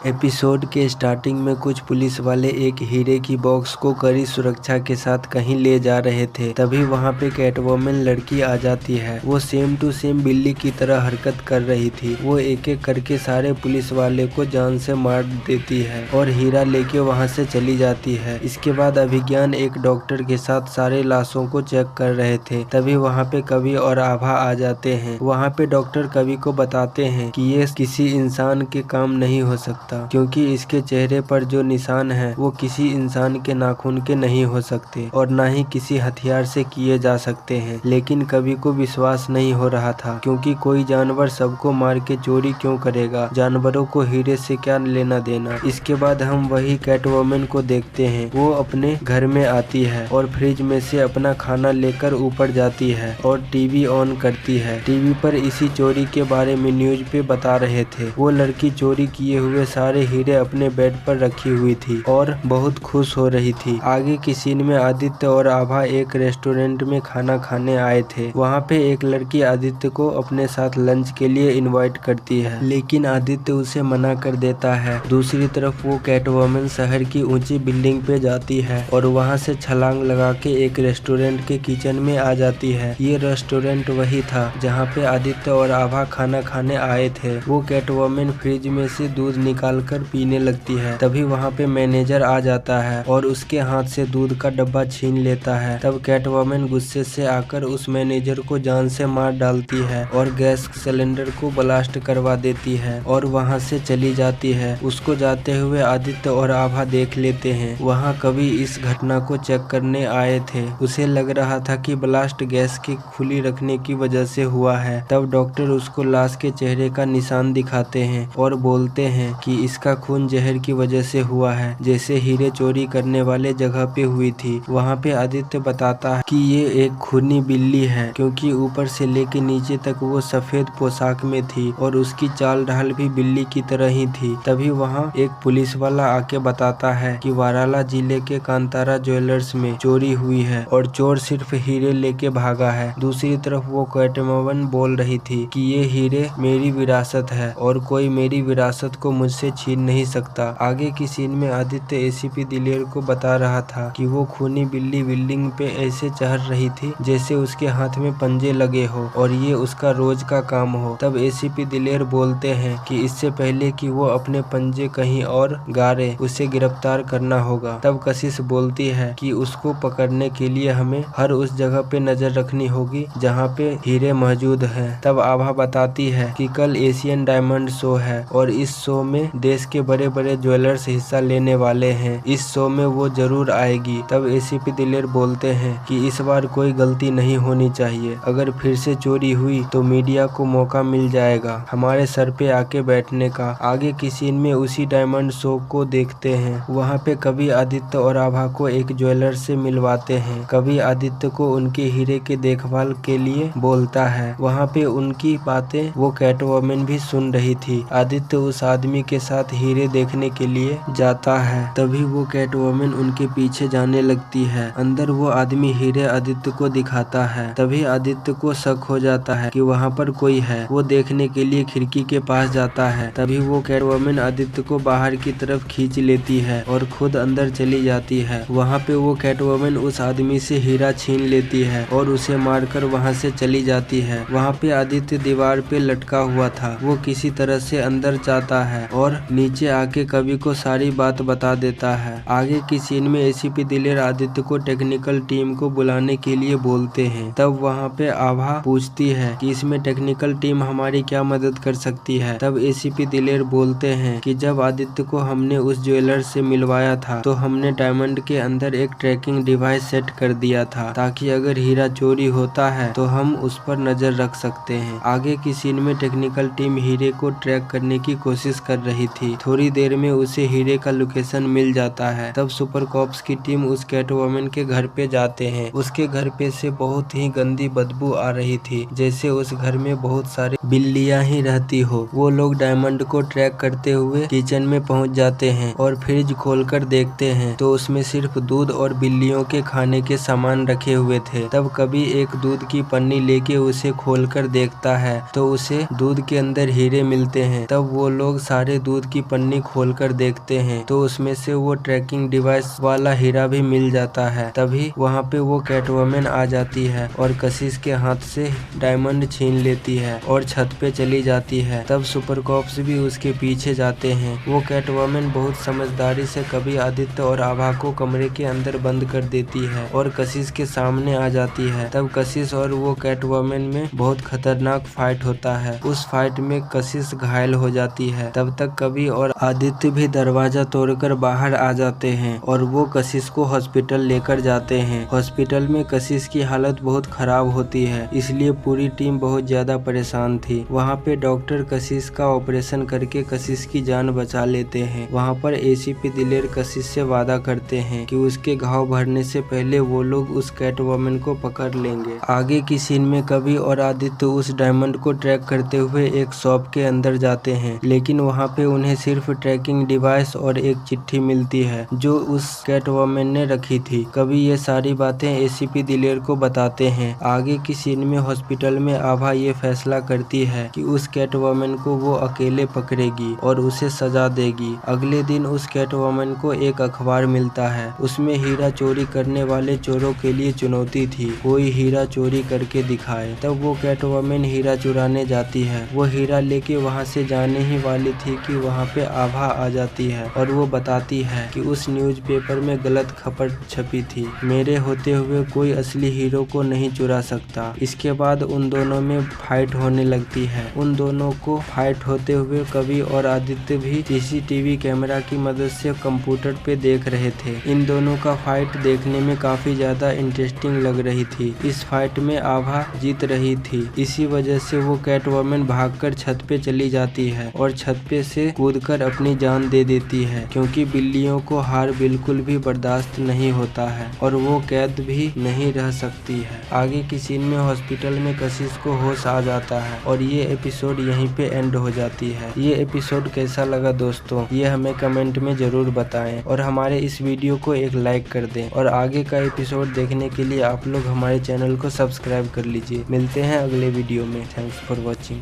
Episode के starting में कुछ पुलिस वाले एक हीरे की बॉक्स को कड़ी सुरक्षा के साथ कहीं ले जा रहे थे। तभी वहां पे कैटवुमन लड़की आ जाती है। वो सेम टू सेम बिल्ली की तरह हरकत कर रही थी। वो एक एक करके सारे पुलिस वाले को जान से मार देती है और हीरा लेके वहां से चली जाती है। इसके बाद अभिज्ञान एक डॉक्टर के साथ सारे लाशों को चेक कर रहे थे। तभी वहाँ पे कवि और आभा आ जाते हैं। वहाँ पे डॉक्टर कवि को बताते हैं कि ये किसी इंसान के काम नहीं हो सकता, क्योंकि इसके चेहरे पर जो निशान है वो किसी इंसान के नाखून के नहीं हो सकते और ना ही किसी हथियार से किए जा सकते हैं। लेकिन कवि को विश्वास नहीं हो रहा था, क्योंकि कोई जानवर सबको मार के चोरी क्यों करेगा, जानवरों को हीरे से क्या लेना देना। इसके बाद हम वही कैटवुमन को देखते हैं। वो अपने घर में आती है और फ्रिज में से अपना खाना लेकर ऊपर जाती है और टीवी ऑन करती है। टीवी पर इसी चोरी के बारे में न्यूज पे बता रहे थे। वो लड़की चोरी किए हुए सारे हीरे अपने बेड पर रखी हुई थी और बहुत खुश हो रही थी। आगे की सीन में आदित्य और आभा एक रेस्टोरेंट में खाना खाने आए थे। वहाँ पे एक लड़की आदित्य को अपने साथ लंच के लिए इनवाइट करती है, लेकिन आदित्य उसे मना कर देता है। दूसरी तरफ वो कैटवुमन शहर की ऊंची बिल्डिंग पे जाती है और वहाँ से छलांग लगा के एक रेस्टोरेंट के किचन में आ जाती है। ये रेस्टोरेंट वही था जहाँ पे आदित्य और आभा खाना खाने आए थे। वो कैटवुमन फ्रिज में से दूध निकाल कर पीने लगती है। तभी वहाँ पे मैनेजर आ जाता है और उसके हाथ से दूध का डब्बा छीन लेता है। तब कैटवुमन गुस्से से आकर उस मैनेजर को जान से मार डालती है और गैस सिलेंडर को ब्लास्ट करवा देती है और वहाँ से चली जाती है। उसको जाते हुए आदित्य और आभा देख लेते हैं। वहाँ कवि इस घटना को चेक करने आए थे। उसे लग रहा था कि ब्लास्ट गैस की खुली रखने की वजह से हुआ है। तब डॉक्टर उसको लाश के चेहरे का निशान दिखाते हैं और बोलते हैं कि इसका खून जहर की वजह से हुआ है, जैसे हीरे चोरी करने वाले जगह पे हुई थी। वहाँ पे आदित्य बताता है कि ये एक खूनी बिल्ली है, क्योंकि ऊपर से लेके नीचे तक वो सफेद पोशाक में थी और उसकी चाल ढाल भी बिल्ली की तरह ही थी। तभी वहाँ एक पुलिस वाला आके बताता है कि वाराला जिले के कांतारा ज्वेलर्स में चोरी हुई है और चोर सिर्फ हीरे लेके भागा है। दूसरी तरफ वो कैटवुमन बोल रही थी कि ये हीरे मेरी विरासत है और कोई मेरी विरासत को मुझसे छीन नहीं सकता। आगे की सीन में आदित्य एसीपी दिलेर को बता रहा था कि वो खूनी बिल्ली बिल्डिंग पे ऐसे चढ़ रही थी जैसे उसके हाथ में पंजे लगे हो और ये उसका रोज का काम हो। तब एसीपी दिलेर बोलते हैं कि इससे पहले कि वो अपने पंजे कहीं और गाड़े, उसे गिरफ्तार करना होगा। तब कशिश बोलती है कि उसको पकड़ने के लिए हमें हर उस जगह पे नजर रखनी होगी जहाँ पे हीरे मौजूद हैं। तब आभा बताती है कि कल एशियन डायमंड शो है और इस शो में देश के बड़े बड़े ज्वेलर्स हिस्सा लेने वाले हैं। इस शो में वो जरूर आएगी। तब एसीपी दिलेर बोलते हैं कि इस बार कोई गलती नहीं होनी चाहिए। अगर फिर से चोरी हुई तो मीडिया को मौका मिल जाएगा हमारे सर पे आके बैठने का। आगे की सीन में उसी डायमंड शो को देखते हैं। वहाँ पे कवि आदित्य और आभा को एक ज्वेलर से मिलवाते हैं। कवि आदित्य को उनके हीरे के देखभाल के लिए बोलता है। वहाँ पे उनकी बातें वो कैटवुमन भी सुन रही थी। आदित्य उस आदमी के साथ हीरे देखने के लिए जाता है। तभी वो कैटवुमन उनके पीछे जाने लगती है। अंदर वो आदमी हीरे आदित्य को दिखाता है। तभी आदित्य को शक हो जाता है कि वहाँ पर कोई है। वो देखने के लिए खिड़की के पास जाता है। तभी वो कैटवुमन आदित्य को बाहर की तरफ खींच लेती है और खुद अंदर चली जाती है। वहाँ पे वो कैटवुमन उस आदमी से हीरा छीन लेती है और उसे मारकर वहाँ से चली जाती है। वहाँ पे आदित्य दीवार पे लटका हुआ था। वो किसी तरह से अंदर जाता है और नीचे आके कवि को सारी बात बता देता है। आगे की सीन में एसीपी दिलेर आदित्य को टेक्निकल टीम को बुलाने के लिए बोलते हैं। तब वहाँ पे आभा पूछती है कि इसमें टेक्निकल टीम हमारी क्या मदद कर सकती है। तब एसीपी दिलेर बोलते हैं कि जब आदित्य को हमने उस ज्वेलर से मिलवाया था तो हमने डायमंड के अंदर एक ट्रैकिंग डिवाइस सेट कर दिया था, ताकि अगर हीरा चोरी होता है तो हम उस पर नजर रख सकते हैं। आगे की सीन में टेक्निकल टीम हीरे को ट्रैक करने की कोशिश कर रही थी। थोड़ी देर में उसे हीरे का लोकेशन मिल जाता है। तब सुपर कॉप्स की टीम उस कैटवुमन के घर पे जाते हैं। उसके घर पे से बहुत ही गंदी बदबू आ रही थी, जैसे उस घर में बहुत सारी बिल्लियां ही रहती हो। वो लोग डायमंड को ट्रैक करते हुए किचन में पहुंच जाते हैं और फ्रिज खोलकर देखते हैं तो उसमें सिर्फ दूध और बिल्लियों के खाने के सामान रखे हुए थे। तब कभी एक दूध की पन्नी लेके उसे खोलकर देखता है तो उसे दूध के अंदर हीरे मिलते हैं। तब वो लोग सारे दूध की पन्नी खोलकर देखते हैं तो उसमें से वो ट्रैकिंग डिवाइस वाला हीरा भी मिल जाता है। तभी वहाँ पे वो कैटवुमन आ जाती है और कशिश के हाथ से डायमंड छीन लेती है और छत पे चली जाती है। तब सुपर कॉप्स भी उसके पीछे जाते हैं। वो कैटवुमन बहुत समझदारी से कभी आदित्य और आभा को कमरे के अंदर बंद कर देती है और कशिश के सामने आ जाती है। तब कशिश और वो कैटवुमन में बहुत खतरनाक फाइट होता है। उस फाइट में कशिश घायल हो जाती है। तब तक कवि और आदित्य भी दरवाजा तोड़कर बाहर आ जाते हैं और वो कशिश को हॉस्पिटल लेकर जाते हैं। हॉस्पिटल में कशिश की हालत बहुत खराब होती है, इसलिए पूरी टीम बहुत ज्यादा परेशान थी। वहाँ पे डॉक्टर कशिश का ऑपरेशन करके कशिश की जान बचा लेते हैं। वहाँ पर एसीपी दिलेर कशिश से वादा करते हैं कि उसके घाव भरने से पहले वो लोग उस कैटवुमन को पकड़ लेंगे। आगे की सीन में कवि और आदित्य उस डायमंड को ट्रैक करते हुए एक शॉप के अंदर जाते हैं, लेकिन वहाँ पे उन्हें सिर्फ ट्रैकिंग डिवाइस और एक चिट्ठी मिलती है जो उस कैटवुमन ने रखी थी। कवि ये सारी बातें एसीपी दिलेर को बताते हैं। आगे की सीन में हॉस्पिटल में आभा ये फैसला करती है कि उस कैटवुमन को वो अकेले पकड़ेगी और उसे सजा देगी। अगले दिन उस कैटवुमन को एक अखबार मिलता है। उसमें हीरा चोरी करने वाले चोरों के लिए चुनौती थी, कोई हीरा चोरी करके दिखाए। तब वो कैटवुमन हीरा चुराने जाती है। वो हीरा लेके वहाँ से जाने ही वाली थी कि वहाँ पे आभा आ जाती है और वो बताती है कि उस न्यूज़पेपर में गलत खबर छपी थी, मेरे होते हुए कोई असली हीरो को नहीं चुरा सकता। इसके बाद उन दोनों में फाइट होने लगती है। उन दोनों को फाइट होते हुए कवि और आदित्य भी सीसीटीवी कैमरा की मदद से कंप्यूटर पे देख रहे थे। इन दोनों का फाइट देखने में काफी ज्यादा इंटरेस्टिंग लग रही थी। इस फाइट में आभा जीत रही थी, इसी वजह से वो कैटवुमन भागकर छत पे चली जाती है और छत पे से कूदकर अपनी जान दे देती है, क्योंकि बिल्लियों को हार बिल्कुल भी बर्दाश्त नहीं होता है और वो कैद भी नहीं रह सकती है। आगे की सीन में हॉस्पिटल में कशिश को होश आ जाता है और ये एपिसोड यहीं पे एंड हो जाती है। ये एपिसोड कैसा लगा दोस्तों, ये हमें कमेंट में जरूर बताएं और हमारे इस वीडियो को एक लाइक कर दें और आगे का एपिसोड देखने के लिए आप लोग हमारे चैनल को सब्सक्राइब कर लीजिए। मिलते हैं अगले वीडियो में। Thanks for watching.